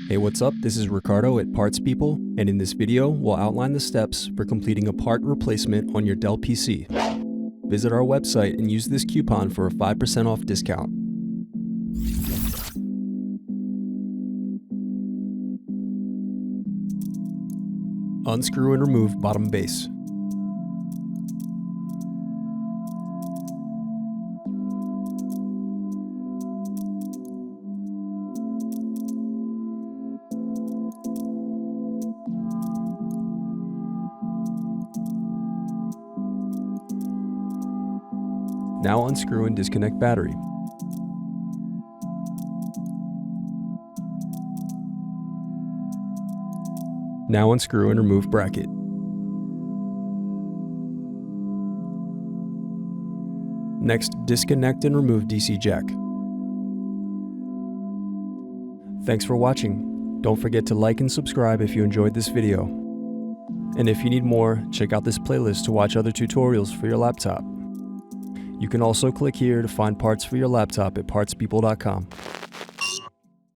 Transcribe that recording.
Hey, what's up? This is Ricardo at Parts People, and in this video, we'll outline the steps for completing a part replacement on your Dell PC. Visit our website and use this coupon for a 5% off discount. Unscrew and remove bottom base. Now unscrew and disconnect battery. Now unscrew and remove bracket. Next, disconnect and remove DC jack. Thanks for watching. Don't forget to like and subscribe if you enjoyed this video. And if you need more, check out this playlist to watch other tutorials for your laptop. You can also click here to find parts for your laptop at partspeople.com.